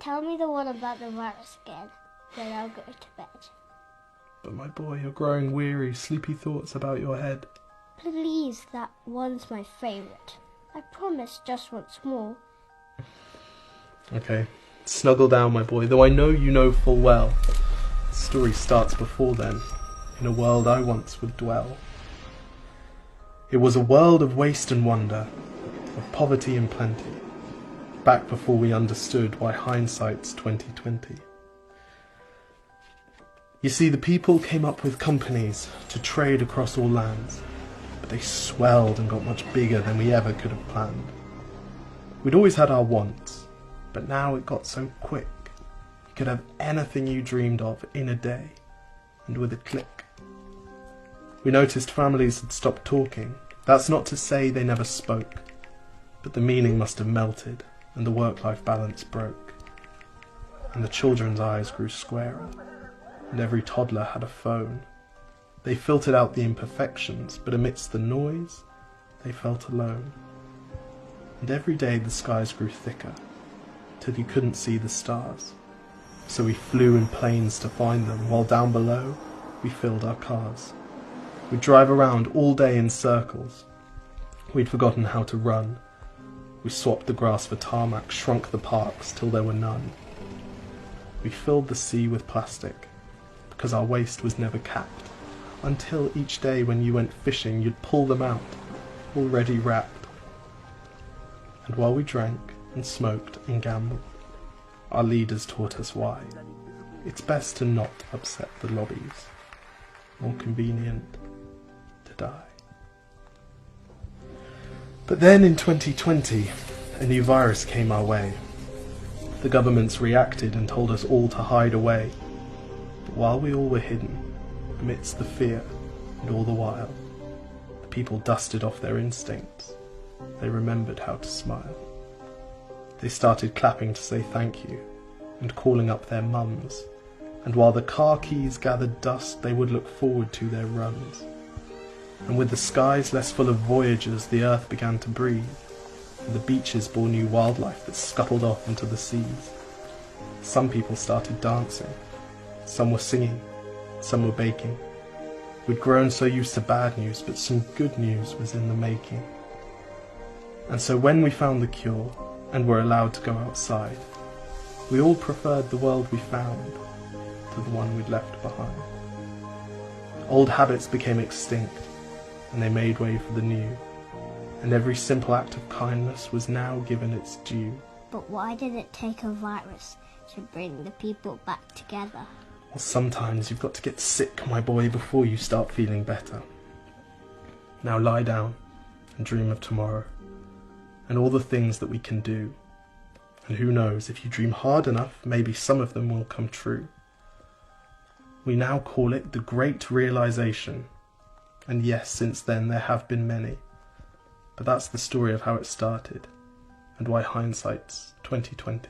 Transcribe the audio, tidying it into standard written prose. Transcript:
tell me the one about the virus again, then I'll go to bed. But my boy, you're growing weary, sleepy thoughts about your head. Please, that one's my favourite. I promise just once more. Okay, snuggle down, my boy, though I know you know full well. The story starts before then, in a world I once would dwell. It was a world of waste and wonder, of poverty and plenty, back before we understood why hindsight's 2020. You see, the people came up with companies to trade across all lands, but they swelled and got much bigger than we ever could have planned. We'd always had our wants, but now it got so quick. You could have anything you dreamed of in a day, and with a click. We noticed families had stopped talking. That's not to say they never spoke, but the meaning must have melted, and the work-life balance broke. And the children's eyes grew squarer, and every toddler had a phone. They filtered out the imperfections, but amidst the noise, they felt alone. And every day the skies grew thicker, till you couldn't see the stars. So we flew in planes to find them, while down below we filled our cars. We'd drive around all day in circles. We'd forgotten how to run. We swapped the grass for tarmac, shrunk the parks till there were none. We filled the sea with plastic, because our waste was never capped, until each day when you went fishing you'd pull them out, already wrapped. And while we drank and smoked and gambled, our leaders taught us why. It's best to not upset the lobbies. More convenient to die. But then in 2020, a new virus came our way. The governments reacted and told us all to hide away. But while we all were hidden, amidst the fear and all the while, the people dusted off their instincts. They remembered how to smile. They started clapping to say thank you and calling up their mums. And while the car keys gathered dust, they would look forward to their runs. And with the skies less full of voyagers, the earth began to breathe, and the beaches bore new wildlife that scuttled off into the seas. Some people started dancing, some were singing, some were baking. We'd grown so used to bad news, but some good news was in the making. And so when we found the cure, and were allowed to go outside, we all preferred the world we found to the one we'd left behind. Old habits became extinct, and they made way for the new, and every simple act of kindness was now given its due. But why did it take a virus to bring the people back together? Well, sometimes you've got to get sick, my boy, before you start feeling better. Now lie down and dream of tomorrow, and all the things that we can do. And who knows, if you dream hard enough, maybe some of them will come true. We now call it the Great Realization. And yes, since then there have been many. But that's the story of how it started, and why hindsight's 2020.